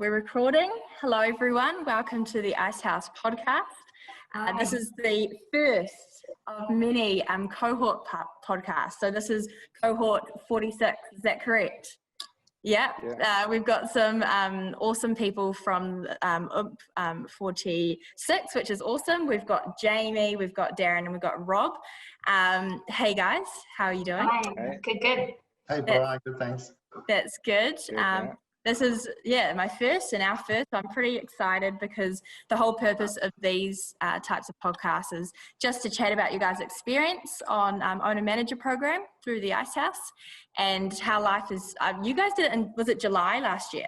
We're recording. Hello, everyone. Welcome to the Icehouse podcast. This is the first of many cohort podcasts. So this is cohort 46. Is that correct? Yeah. We've got some awesome people from OMP46, which is awesome. We've got Jamie, we've got Darren, and we've got Rob. Hey guys, how are you doing? Hi. Good. Hey, Bryar, good, thanks. That's good. This is, my first and our first. I'm pretty excited because the whole purpose of these types of podcasts is just to chat about you guys' experience on Owner Manager program through the Icehouse and how life is. You guys did it was it July last year?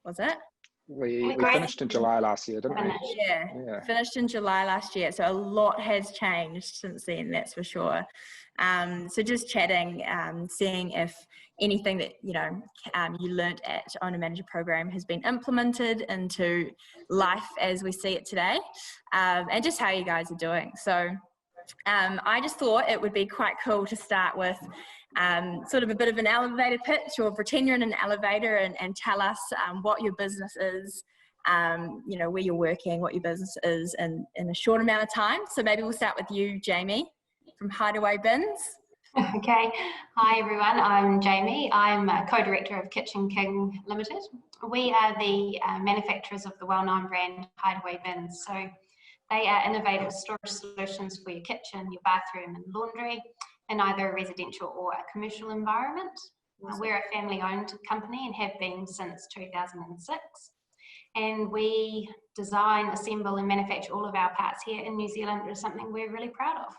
Was it? We finished in July last year, didn't we? Yeah, finished in July last year. So a lot has changed since then, that's for sure. So just chatting, seeing if anything that, you learnt at Owner Manager program has been implemented into life as we see it today, and just how you guys are doing. So I just thought it would be quite cool to start with sort of a bit of an elevator pitch, or pretend you're in an elevator and tell us what your business is, where you're working, what your business is in a short amount of time. So maybe we'll start with you, Jamie, from Hideaway Bins. Okay. Hi, everyone. I'm Jamie. I'm co-director of Kitchen King Limited. We are the manufacturers of the well-known brand Hideaway Bins. So they are innovative storage solutions for your kitchen, your bathroom and laundry in either a residential or a commercial environment. We're a family-owned company and have been since 2006. And we design, assemble and manufacture all of our parts here in New Zealand. It is something we're really proud of.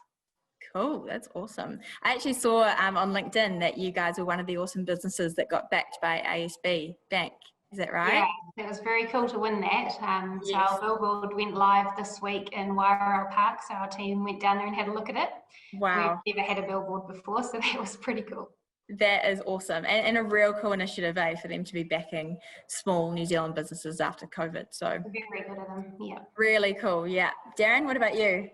Cool, that's awesome. I actually saw on LinkedIn that you guys were one of the awesome businesses that got backed by ASB Bank. Is that right? Yeah, it was very cool to win that. Yes. So our billboard went live this week in Bryars Park. So our team went down there and had a look at it. Wow. We've never had a billboard before, so that was pretty cool. That is awesome. And a real cool initiative, for them to be backing small New Zealand businesses after COVID. So very good of them, yeah. Really cool, yeah. Darren, what about you?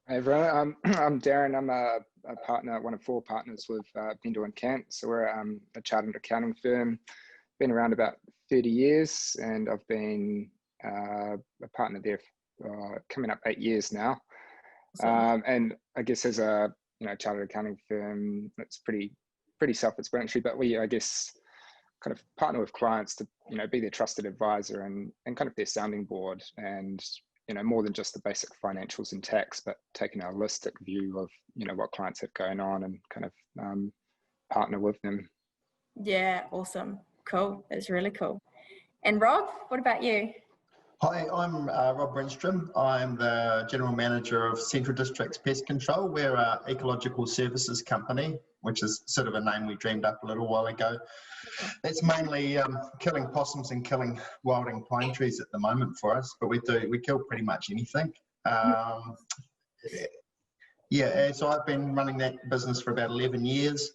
Hey everyone, I'm Darren. I'm a partner, one of 4 partners with Bendall Cant. So we're a chartered accounting firm. Been around about 30 years, and I've been a partner there for coming up 8 years now. Awesome. And I guess as a chartered accounting firm, it's pretty self-explanatory. But we, I guess, kind of partner with clients to be their trusted advisor and kind of their sounding board, and more than just the basic financials and tax, but taking a holistic view of, what clients have going on and kind of partner with them. Yeah, awesome. Cool. That's really cool. And Rob, what about you? Hi, I'm Rob Brenstrum. I'm the General Manager of Central Districts Pest Control. We're an ecological services company, which is sort of a name we dreamed up a little while ago. It's mainly killing possums and killing wilding pine trees at the moment for us, but we kill pretty much anything. So I've been running that business for about 11 years.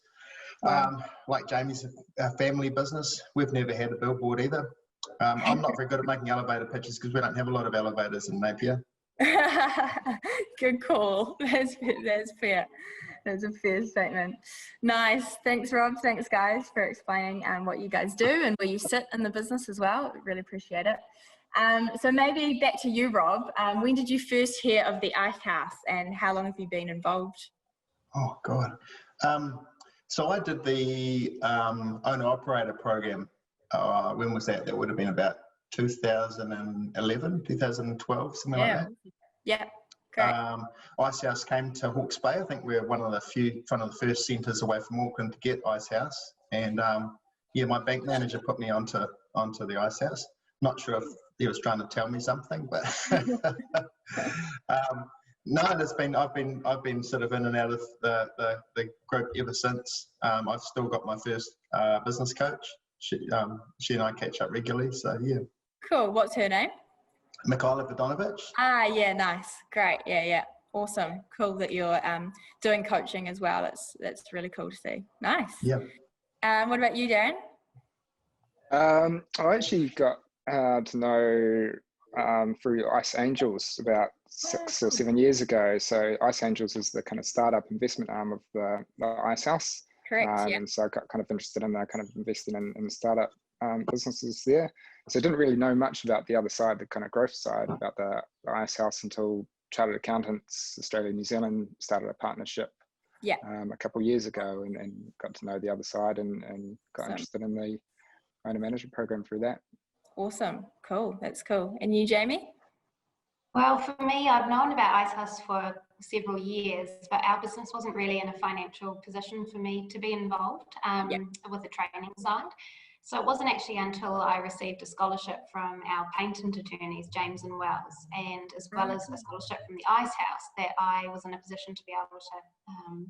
Like Jamie's a family business. We've never had a billboard either. I'm not very good at making elevator pitches because we don't have a lot of elevators in Napier. Good call. That's fair. That's a fair statement. Nice. Thanks, Rob. Thanks, guys, for explaining what you guys do and where you sit in the business as well. Really appreciate it. So maybe back to you, Rob. When did you first hear of the Icehouse, and how long have you been involved? Oh, God. So I did the owner-operator program. When was that? That would have been about 2011, 2012, something like that. Yeah. Great. Icehouse came to Hawke's Bay. I think we're one of the first centres away from Auckland to get Icehouse. And my bank manager put me onto the Icehouse. Not sure if he was trying to tell me something, but no, I've been sort of in and out of the group ever since. I've still got my first business coach. She and I catch up regularly, so yeah. Cool. What's her name? Michaela Vodanovich. Yeah, nice. Great. Yeah. Awesome. Cool that you're doing coaching as well. That's really cool to see. Nice. Yeah. What about you, Darren? I actually got to know through Ice Angels about 6 or 7 years ago. So Ice Angels is the kind of startup investment arm of the Icehouse. Correct. And so I got kind of interested in kind of investing in startup businesses there. So I didn't really know much about the other side, the kind of growth side, about the Icehouse until Chartered Accountants Australia New Zealand started a partnership a couple of years ago, and got to know the other side and got interested in the owner manager program through that. Awesome. Cool. That's cool. And you, Jamie? Well, for me, I've known about Icehouse for several years, but our business wasn't really in a financial position for me to be involved with the training side. So it wasn't actually until I received a scholarship from our patent attorneys, James and Wells, and as well as a scholarship from the Icehouse, that I was in a position to be able to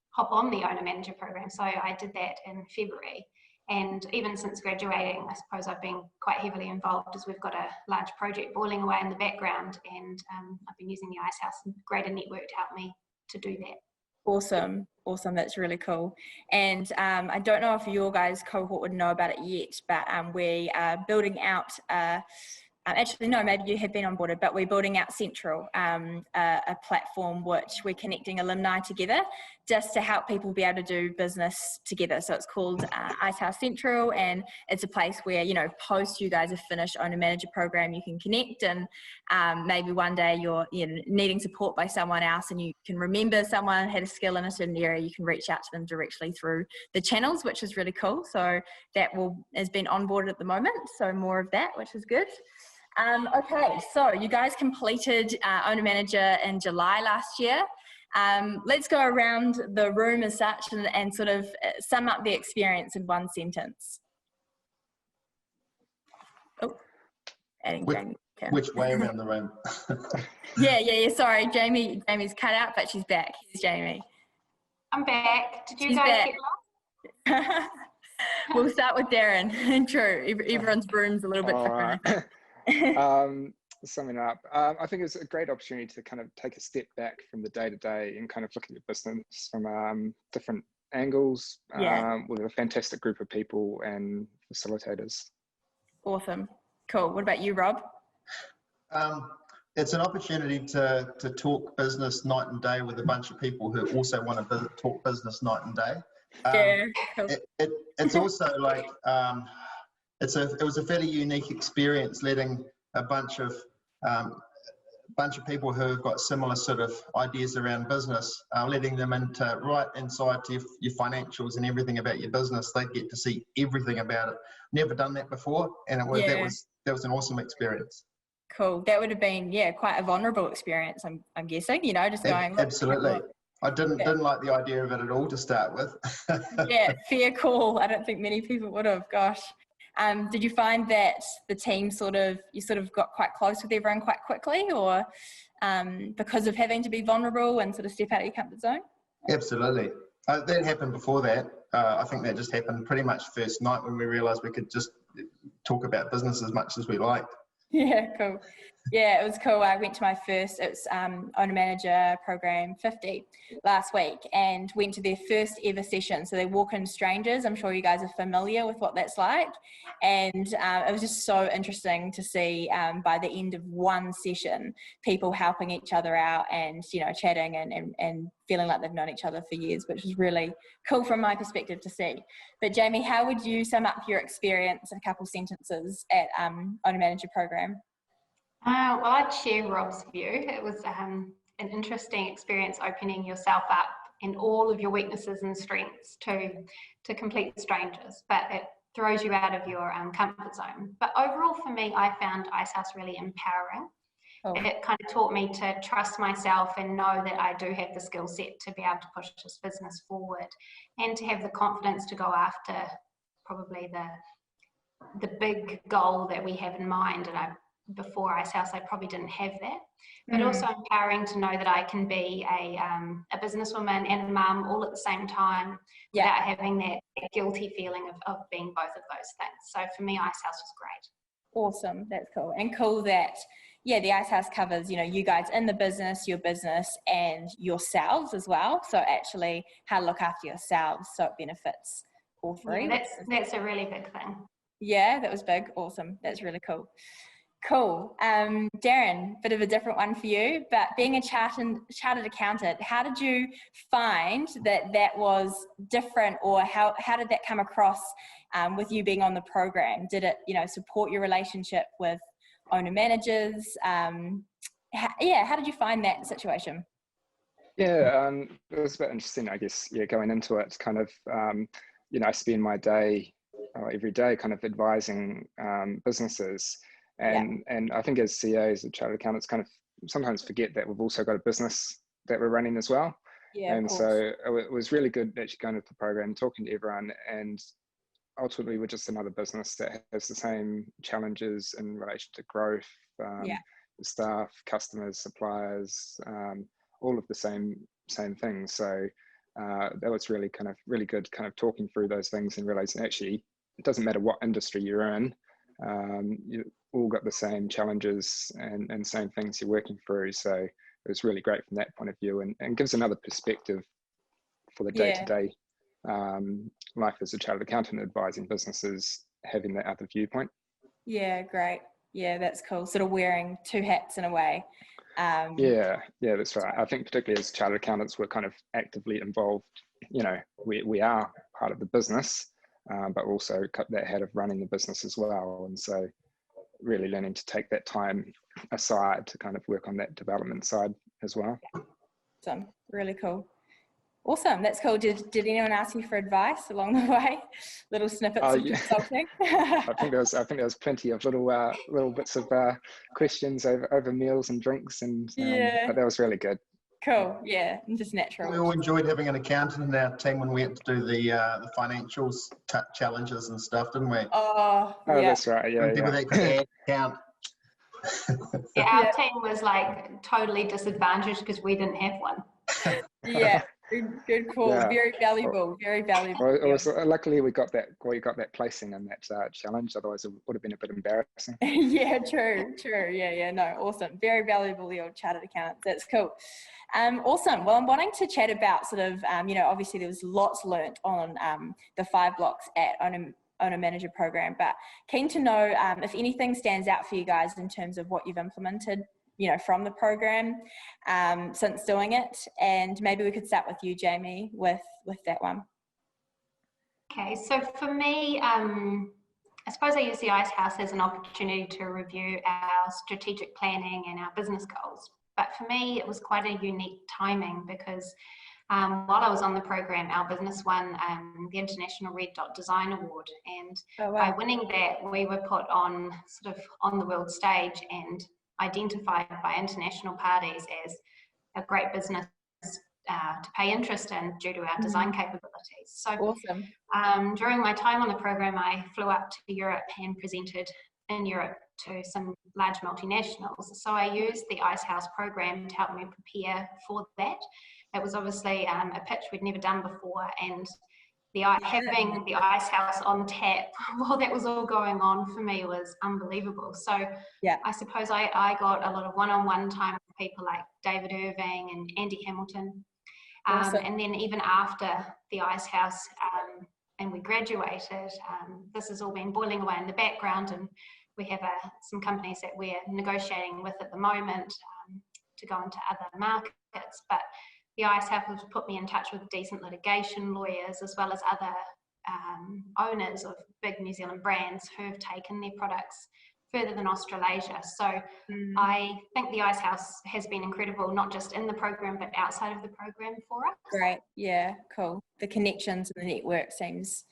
hop on the owner manager program. So I did that in February. And even since graduating, I suppose I've been quite heavily involved, as we've got a large project boiling away in the background, and I've been using the Icehouse and Greater Network to help me to do that. Awesome. Awesome. That's really cool. And I don't know if your guys' cohort would know about it yet, but we are building out, actually, no, maybe you have been onboarded, but we're building out Central, a platform which we're connecting alumni together just to help people be able to do business together. So it's called Icehouse Central, and it's a place where, you know, post you guys have finished owner manager program, you can connect, and maybe one day you're needing support by someone else and you can remember someone had a skill in a certain area, you can reach out to them directly through the channels, which is really cool. So that has been onboarded at the moment, so more of that, which is good. Okay, so you guys completed owner manager in July last year. Let's go around the room as such and sort of sum up the experience in one sentence. Oh, adding Jamie. Okay. Which way around the room? Yeah, sorry, Jamie's cut out, but she's back. Here's Jamie. I'm back. Did you guys get lost? We'll start with Darren. True, everyone's room's a little bit different. Summing up, I think it's a great opportunity to kind of take a step back from the day-to-day and kind of look at your business from different angles with a fantastic group of people and facilitators. Awesome. Cool. What about you, Rob? It's an opportunity to talk business night and day with a bunch of people who also want to talk business night and day. Cool. It's also like it was a fairly unique experience, letting a bunch of people who have got similar sort of ideas around business, letting them into right inside to your financials and everything about your business. They get to see everything about it. Never done that before, and that was an awesome experience. Cool. That would have been quite a vulnerable experience. I'm guessing, you know, just going. Absolutely. I didn't like the idea of it at all to start with. Yeah, fair call. I don't think many people would have. Gosh. Did you find that the team you got quite close with everyone quite quickly, or because of having to be vulnerable and sort of step out of your comfort zone? Absolutely. That happened before that. I think that just happened pretty much first night when we realised we could just talk about business as much as we liked. Yeah, cool. Yeah, it was cool. I went to my first, owner manager program 50 last week, and went to their first ever session. So they walk in strangers. I'm sure you guys are familiar with what that's like. And it was just so interesting to see by the end of one session, people helping each other out and, you know, chatting and feeling like they've known each other for years, which is really cool from my perspective to see. But Jamie, how would you sum up your experience in a couple sentences at owner manager program? Well, I'd share Rob's view. It was an interesting experience opening yourself up and all of your weaknesses and strengths to complete strangers, but it throws you out of your comfort zone. But overall for me, I found Icehouse really empowering. Oh. It kind of taught me to trust myself and know that I do have the skill set to be able to push this business forward, and to have the confidence to go after probably the big goal that we have in mind. And before Icehouse, I probably didn't have that, but also empowering to know that I can be a businesswoman and a mum all at the same time without having that guilty feeling of being both of those things. So for me, Icehouse was great. Awesome. That's cool. And cool that, the Icehouse covers, you know, you guys in the business, your business, and yourselves as well. So actually how to look after yourselves so it benefits all three. Yeah, that's a really big thing. Yeah, that was big. Awesome. That's really cool. Cool. Darren, bit of a different one for you, but being a chartered accountant, how did you find that was different, or how did that come across with you being on the program? Did it, support your relationship with owner managers? How did you find that situation? Yeah, it was a bit interesting, I guess. Yeah, going into it, kind of, I spend my day, every day, kind of advising businesses, and I think as CAs, as chartered accountants, kind of sometimes forget that we've also got a business that we're running as well. Yeah, and so it was really good actually going to the program, talking to everyone, and ultimately we're just another business that has the same challenges in relation to growth, staff, customers, suppliers, all of the same things. So that was really good kind of talking through those things and realizing actually it doesn't matter what industry you're in, you all got the same challenges and same things you're working through. So it was really great from that point of view, and gives another perspective for the day-to-day life as a chartered accountant advising businesses, having that other viewpoint. Yeah, great. Yeah, that's cool. Sort of wearing two hats in a way. Yeah, that's right. I think particularly as chartered accountants, we're kind of actively involved. We are part of the business, but also cut that hat of running the business as well. And so really learning to take that time aside to kind of work on that development side as well. Awesome. Really cool. Awesome. That's cool. Did anyone ask you for advice along the way? Little snippets of consulting? I think there was plenty of little bits of questions over meals and drinks, and but that was really good. Cool. Yeah, just natural. We all enjoyed having an accountant in our team when we had to do the financials challenges and stuff, didn't we? Oh, that's right. Yeah, people that could add count. Our team was like totally disadvantaged because we didn't have one. Yeah. Good call. Yeah. Very valuable. Very valuable. Well, luckily we got that placing in that challenge. Otherwise, it would have been a bit embarrassing. Yeah, true. Yeah. No, awesome. Very valuable, the old chartered accountants. That's cool. Awesome. Well, I'm wanting to chat about sort of, obviously there was lots learnt on the 5 blocks at owner manager program, but keen to know if anything stands out for you guys in terms of what you've implemented from the program since doing it. And maybe we could start with you, Jamie, with that one. Okay, so for me, I suppose I use the Icehouse as an opportunity to review our strategic planning and our business goals. But for me, it was quite a unique timing because while I was on the program, our business won the International Red Dot Design Award. And by winning that, we were put on sort of on the world stage and identified by international parties as a great business to pay interest in due to our design capabilities. So awesome. During my time on the program, I flew up to Europe and presented in Europe to some large multinationals. So I used the Icehouse program to help me prepare for that. It was obviously a pitch we'd never done before, and having the Icehouse on tap while that was all going on for me was unbelievable. So I suppose I got a lot of one-on-one time with people like David Irving and Andy Hamilton. And then even after the Icehouse and we graduated, this has all been boiling away in the background, and we have some companies that we're negotiating with at the moment to go into other markets. But the Icehouse has put me in touch with decent litigation lawyers as well as other owners of big New Zealand brands who have taken their products further than Australasia. So I think the Icehouse has been incredible, not just in the program, but outside of the program for us. Great. Yeah, cool. The connections and the network seems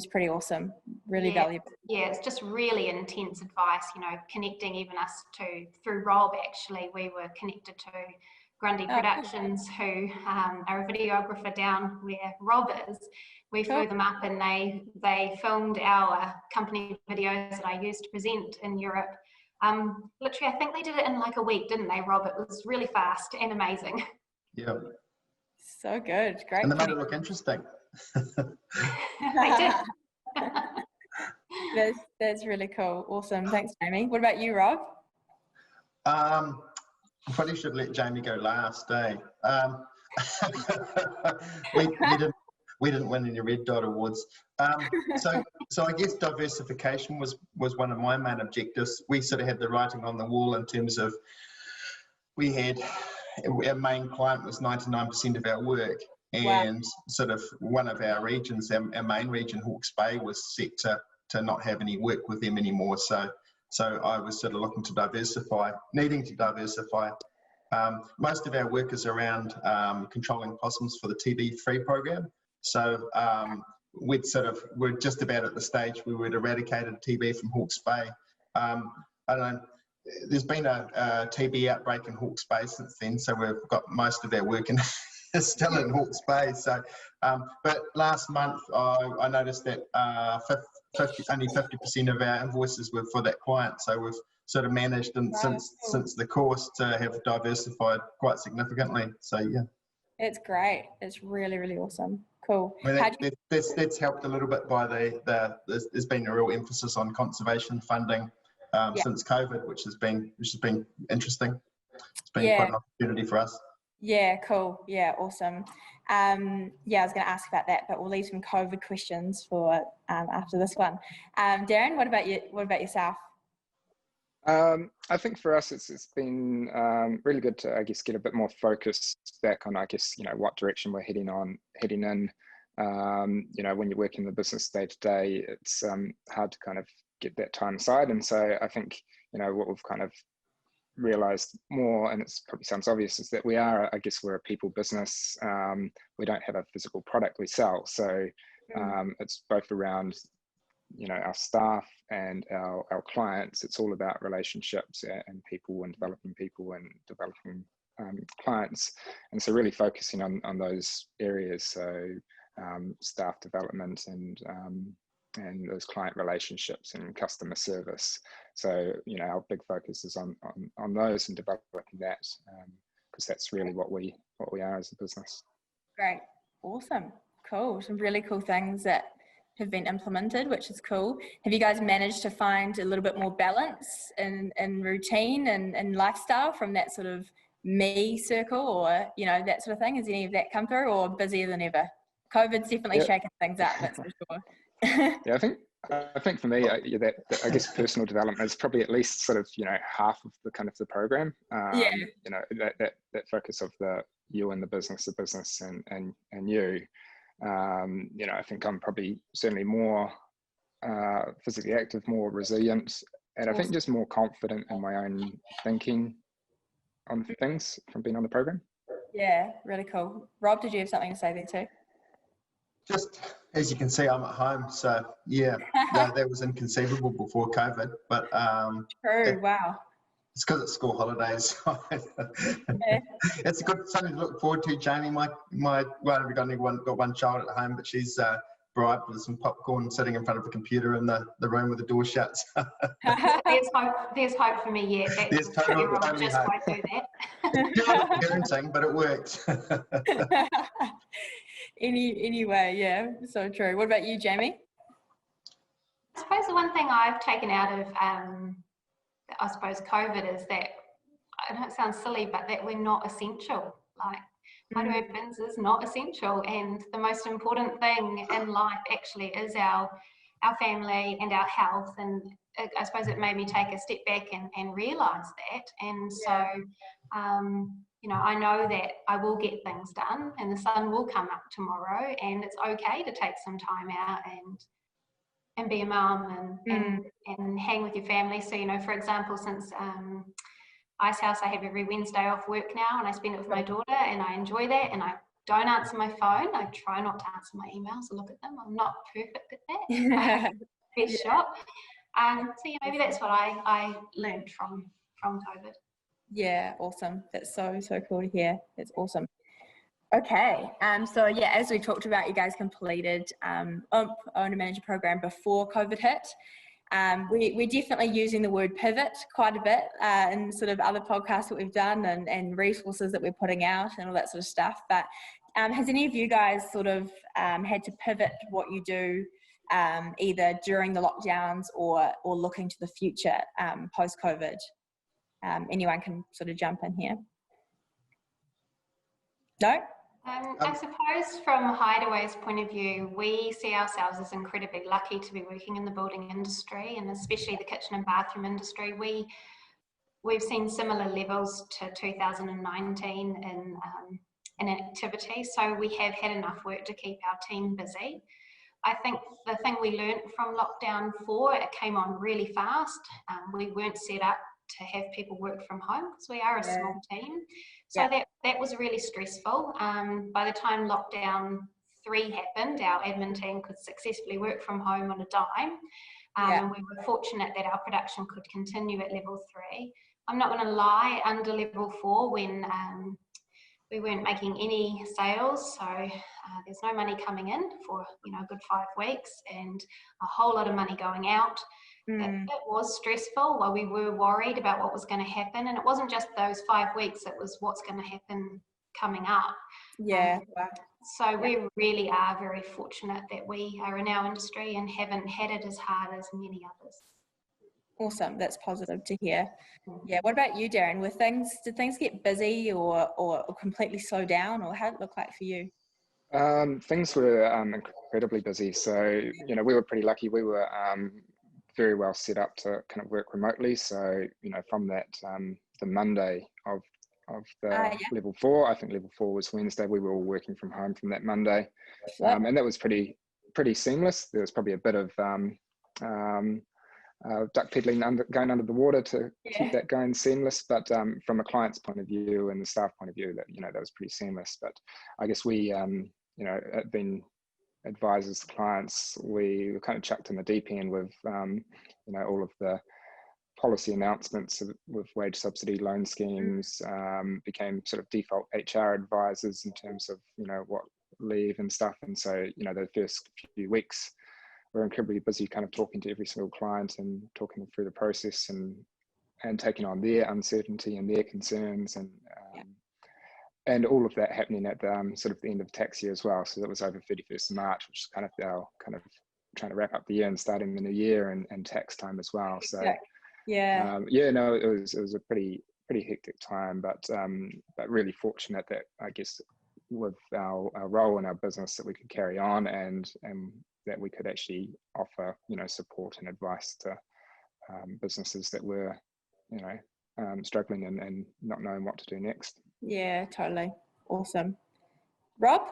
pretty awesome. Really valuable. Yeah, it's just really intense advice, connecting even us through Rob, actually. We were connected to Grundy Productions, who are a videographer down where Rob is. We flew them up and they filmed our company videos that I used to present in Europe. Literally, I think they did it in like a week, didn't they, Rob? It was really fast and amazing. Yeah. So good. Great. And they made it look interesting. They did. That's really cool. Awesome. Thanks, Jamie. What about you, Rob? I probably should let Jamie go last, eh? We didn't win any Red Dot Awards. So I guess diversification was one of my main objectives. We sort of had the writing on the wall in terms of our main client was 99% of our work, and sort of one of our regions, our main region, Hawke's Bay, was set to not have any work with them anymore. So I was sort of looking to diversify, needing to diversify. Most of our work is around controlling possums for the TB-free program. So we're just about at the stage where we'd eradicated TB from Hawke's Bay. I don't know, there's been a TB outbreak in Hawke's Bay since then, so we've got most of our work in still in Hawke's Bay. So, but last month I noticed that only 50% of our invoices were for that client. So we've sort of managed, and since the course, to have diversified quite significantly. So yeah, it's great. It's really, really awesome. Cool. I mean, that's helped a little bit by there's been a real emphasis on conservation funding since COVID, which has been interesting. It's been quite an opportunity for us. Yeah, cool. Yeah, awesome. I was going to ask about that, but we'll leave some COVID questions for after this one. Darren, what about you? What about yourself? I think for us, it's been really good to, I guess, get a bit more focus back on, I guess, what direction we're heading in. When you're working the business day to day, it's hard to kind of get that time aside. And so I think, what we've kind of realized more, and it probably sounds obvious, is that we're a people business. We don't have a physical product we sell. So it's both around, our staff and our clients. It's all about relationships and people, and developing clients. And so really focusing on those areas. So staff development and those client relationships and customer service. So, our big focus is on those and developing that, because that's really what we are as a business. Great. Awesome. Cool. Some really cool things that have been implemented, which is cool. Have you guys managed to find a little bit more balance in routine and lifestyle from that sort of me circle, or, that sort of thing? Has any of that come through, or busier than ever? COVID's definitely shaken things up, that's for sure. Yeah, I think for me, that I guess personal development is probably at least sort of half of the program. That focus of you and the business and you. I think I'm probably certainly more physically active, more resilient, and I think just more confident in my own thinking on things from being on the program. Yeah, really cool. Rob, did you have something to say there too? Just as you can see, I'm at home, so that was inconceivable before COVID. But true. Wow. It's because it's school holidays. It's something to look forward to, Jamie. We've only got one child at home, but she's bribed with some popcorn, sitting in front of a computer in the room with the door shut. There's hope for me yet. There's totally just hope. won't do that. Parenting, but it works. Anyway, yeah, so true. What about you, Jamie? I suppose the one thing I've taken out of COVID is that, I know it sounds silly, but that we're not essential. Like, Hideaway Bins is not essential, and the most important thing in life actually is our family and our health. And I suppose it made me take a step back and realise that. And so, I know that I will get things done, and the sun will come up tomorrow, and it's okay to take some time out and be a mum and hang with your family. So, for example, since Icehouse, I have every Wednesday off work now, and I spend it with my daughter, and I enjoy that. And I don't answer my phone. I try not to answer my emails or look at them. I'm not perfect at that. Best shot. So maybe that's what I learned from COVID. Yeah, awesome. That's so cool to hear. That's awesome. Okay, so as we talked about, you guys completed OMP Owner Manager program before COVID hit. We're definitely using the word pivot quite a bit in sort of other podcasts that we've done and resources that we're putting out and all that sort of stuff. But has any of you guys sort of had to pivot what you do either during the lockdowns or looking to the future post-COVID? Anyone can sort of jump in here. No? I suppose from Hideaway's point of view, we see ourselves as incredibly lucky to be working in the building industry, and especially the kitchen and bathroom industry. We've seen similar levels to 2019 in and activity. So we have had enough work to keep our team busy. I think the thing we learned from lockdown 4, it came on really fast. We weren't set up to have people work from home because we are a small team. So that was really stressful. By the time lockdown 3 happened, our admin team could successfully work from home on a dime. And we were fortunate that our production could continue at level 3. I'm not going to lie, under level 4, when we weren't making any sales, so there's no money coming in for a good 5 weeks, and a whole lot of money going out. It was stressful. Well, we were worried about what was going to happen, and it wasn't just those 5 weeks, it was what's going to happen coming up. So we really are very fortunate that we are in our industry and haven't had it as hard as many others. Awesome, that's positive to hear. Yeah, what about you, Darren? Did things get busy or completely slow down, or how did it look like for you? Things were incredibly busy. So, we were pretty lucky. We were very well set up to kind of work remotely. So, from that, the Monday of the level 4, I think level 4 was Wednesday, we were all working from home from that Monday. And that was pretty seamless. There was probably a bit of duck pedaling going under the water to keep that going seamless, but from a client's point of view and the staff point of view, that was pretty seamless. But I guess we being advisors to clients, we were kind of chucked in the deep end with all of the policy announcements with wage subsidy loan schemes, became sort of default HR advisors in terms of what leave and stuff. And so the first few weeks we're incredibly busy kind of talking to every single client and talking them through the process and taking on their uncertainty and their concerns, and all of that happening at the sort of the end of tax year as well. So that was over 31st of March, which is kind of our trying to wrap up the year and starting the new year and tax time as well. So it was a pretty hectic time, but really fortunate that I guess with our role in our business that we could carry on and that we could actually offer support and advice to businesses that were struggling and not knowing what to do next. Yeah, totally. Awesome. Rob?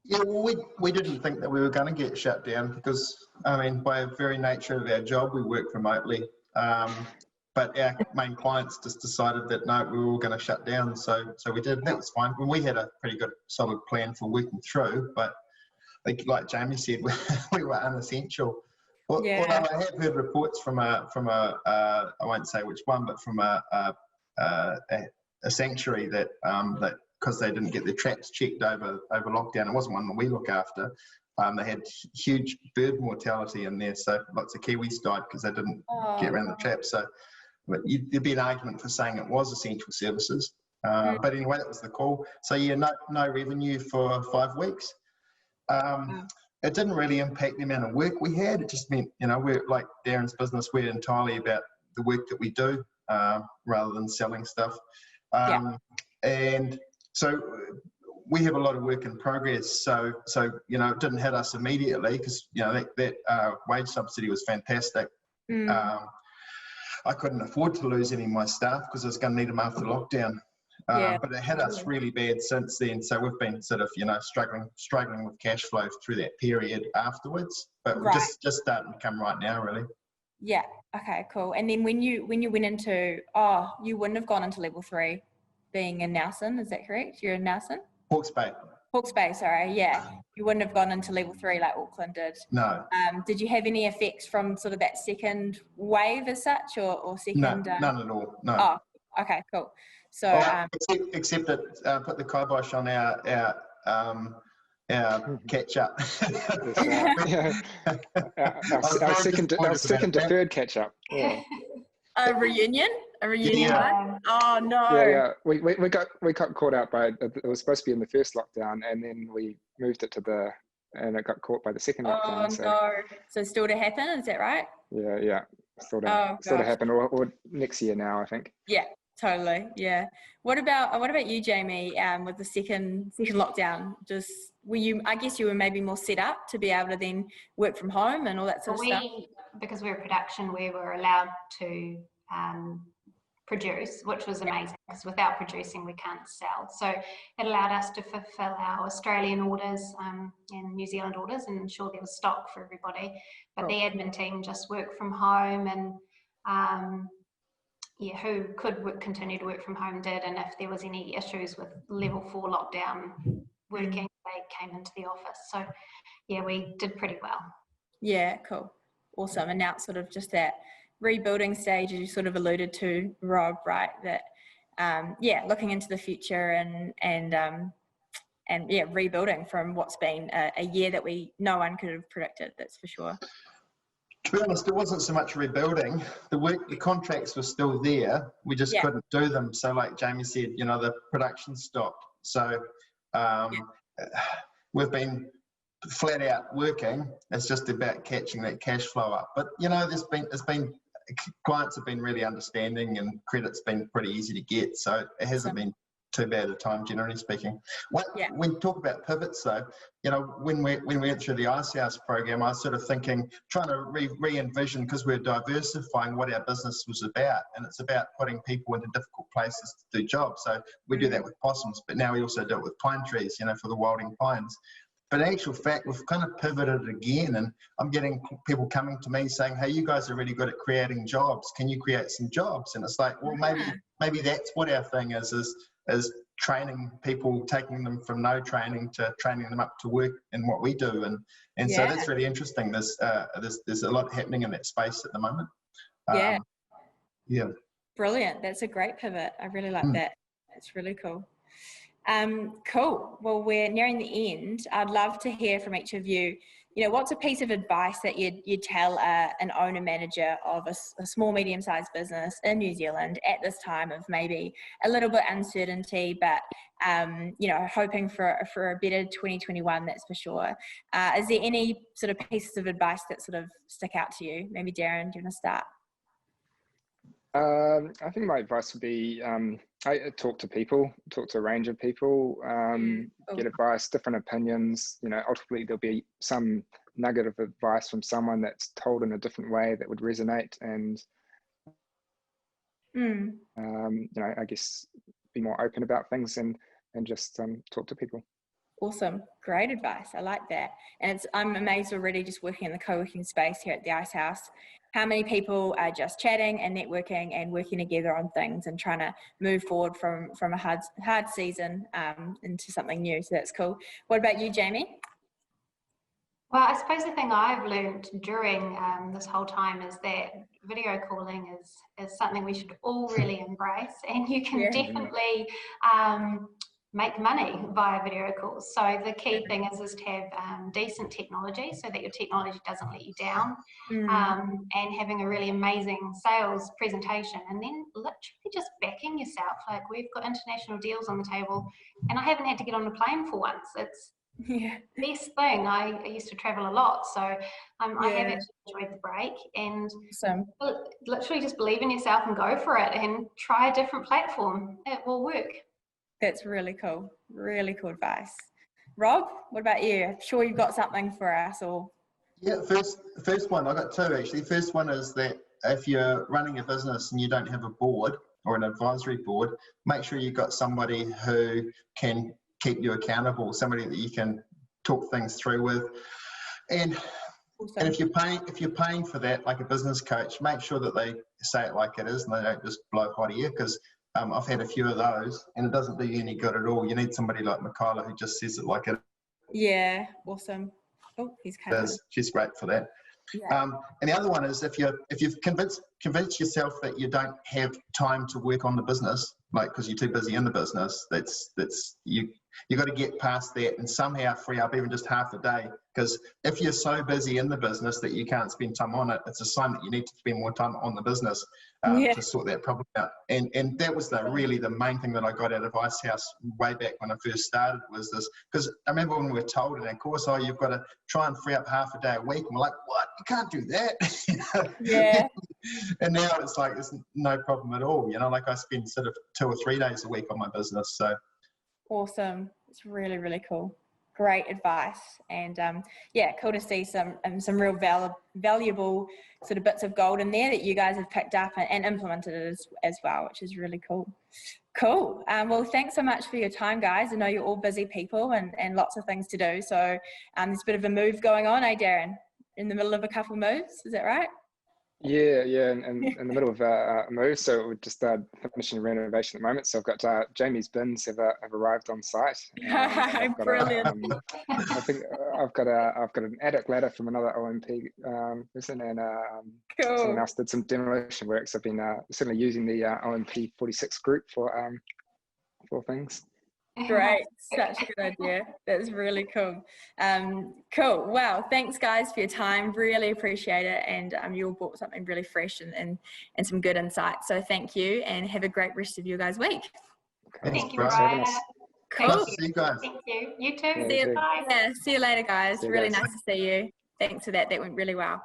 Yeah, well, we didn't think that we were going to get shut down because, by the very nature of our job, we work remotely. But our main clients just decided that no, we were all going to shut down. So we did, and that was fine. We had a pretty good solid plan for working through, but like Jamie said, we were unessential. Although I have heard reports from a I won't say which one, but from a sanctuary that because they didn't get their traps checked over lockdown, it wasn't one that we look after. They had huge bird mortality in there, so lots of kiwis died because they didn't get around the traps. So there'd be an argument for saying it was essential services. But anyway, that was the call. So no revenue for 5 weeks. It didn't really impact the amount of work we had. It just meant, we're like Darren's business, we're entirely about the work that we do rather than selling stuff. And so we have a lot of work in progress. So it didn't hit us immediately because, that wage subsidy was fantastic. I couldn't afford to lose any of my staff because I was going to need them after lockdown. But it hit us really bad since then. So we've been sort of, struggling with cash flow through that period afterwards. But we're just starting to come right now, really. Yeah. Okay, cool. And then when you went into, you wouldn't have gone into level 3 being in Nelson, is that correct? You're in Nelson? Hawke's Bay. Hawke's Bay, sorry. Yeah. You wouldn't have gone into level 3 like Auckland did. No. Did you have any effects from sort of that second wave as such or second? No, none at all. No. Oh, okay, cool. So except that put the kibosh on our catch up. Our second deferred catch up. Yeah. A reunion. Yeah. Oh no. Yeah. We got caught out by it was supposed to be in the first lockdown, and then we moved it and it got caught by the second lockdown. Oh no. So still to happen, is that right? Yeah. Still to happen, or next year now, I think. Yeah. Totally, yeah. What about you, Jamie? With the second lockdown, I guess you were maybe more set up to be able to then work from home and all that sort of stuff. Because we're production, we were allowed to produce, which was amazing because without producing we can't sell. So it allowed us to fulfill our Australian orders and New Zealand orders and ensure there was stock for everybody. But the admin team just worked from home, and who could continue to work from home did, and if there was any issues with level 4 lockdown working, they came into the office. So yeah, we did pretty well. Yeah, cool. Awesome. And now it's sort of just that rebuilding stage, as you sort of alluded to, Rob, right? That looking into the future and rebuilding from what's been a year that no one could have predicted, that's for sure. To be honest, it wasn't so much rebuilding. The contracts were still there. We just couldn't do them. So like Jamie said, the production stopped. So we've been flat out working. It's just about catching that cash flow up. But clients have been really understanding, and credit's been pretty easy to get. So it hasn't been too bad a time, generally speaking. When you talk about pivots, though, when we went through the Icehouse program, I was sort of thinking, trying to re-envision, because we're diversifying what our business was about, and it's about putting people into difficult places to do jobs. So we do that with possums, but now we also do it with pine trees, for the wilding pines. But in actual fact, we've kind of pivoted again, and I'm getting people coming to me saying, hey, you guys are really good at creating jobs. Can you create some jobs? And it's like, well, maybe that's what our thing is training people, taking them from no training to training them up to work in what we do. And so that's really interesting. There's a lot happening in that space at the moment. Brilliant. That's a great pivot. I really like that. It's really cool. Cool. Well, we're nearing the end. I'd love to hear from each of you. What's a piece of advice that you'd tell an owner manager of a small, medium-sized business in New Zealand at this time of maybe a little bit uncertainty, but hoping for a better 2021, that's for sure. Is there any sort of pieces of advice that sort of stick out to you? Maybe Darren, do you want to start? I think my advice would be I talk to people, talk to a range of people, get advice, different opinions. Ultimately there'll be some nugget of advice from someone that's told in a different way that would resonate, and I guess be more open about things and just talk to people. Awesome. Great advice. I like that. And I'm amazed already, just working in the co-working space here at the Icehouse, how many people are just chatting and networking and working together on things and trying to move forward from a hard season into something new. So that's cool. What about you, Jamie? Well, I suppose the thing I've learned during this whole time is that video calling is something we should all really embrace, and you can definitely make money via video calls. So the key thing is to have decent technology so that your technology doesn't let you down, and having a really amazing sales presentation, and then literally just backing yourself. Like, we've got international deals on the table and I haven't had to get on a plane for once. It's the best thing. I used to travel a lot, so I have actually enjoyed the break, and literally just believe in yourself and go for it and try a different platform. It will work. That's really cool. Really cool advice. Rob, what about you? I'm sure you've got something for us all. Yeah, first one, I got two actually. First one is that if you're running a business and you don't have a board or an advisory board, make sure you've got somebody who can keep you accountable, somebody that you can talk things through with. And if you're paying for that, like a business coach, make sure that they say it like it is and they don't just blow hot air, because I've had a few of those and it doesn't do you any good at all. You need somebody like Michaela who just says it like it. Yeah, awesome. Oh, he's coming. She's great for that. And the other one is if you've convinced yourself that you don't have time to work on the business, like because you're too busy in the business, you got to get past that and somehow free up even just half a day. Because if you're so busy in the business that you can't spend time on it, it's a sign that you need to spend more time on the business to sort that problem out. And that was really the main thing that I got out of Icehouse way back when I first started, was this. Because I remember when we were told in our course, you've got to try and free up half a day a week. And we're like, what? You can't do that. Yeah. And now it's like, it's no problem at all. Like I spend sort of 2 or 3 days a week on my business. So awesome. It's really, really cool. great advice, and yeah, cool to see some real valuable sort of bits of gold in there that you guys have picked up and implemented it as well, which is really cool. Cool. Well, thanks so much for your time, guys. I know you're all busy people and lots of things to do. So there's a bit of a move going on, Darren? In the middle of a couple moves, is that right? Yeah, in the middle of a move, so we're just finishing renovation at the moment. So I've got Jamie's bins have arrived on site. Brilliant. I think I've got an attic ladder from another OMP person, and cool. Someone else did some demolition works. I've been certainly using the OMP46 group for things. Great, such a good idea. That's really cool. Cool. Wow, thanks guys for your time. Really appreciate it, and you all brought something really fresh and some good insight. So thank you, and have a great rest of your guys' week. Thank you, Bryar. Cool. Nice to see you guys. Thank you. You too. Yeah, See you later, guys. See you Really guys. nice to see you. Thanks for that. That went really well.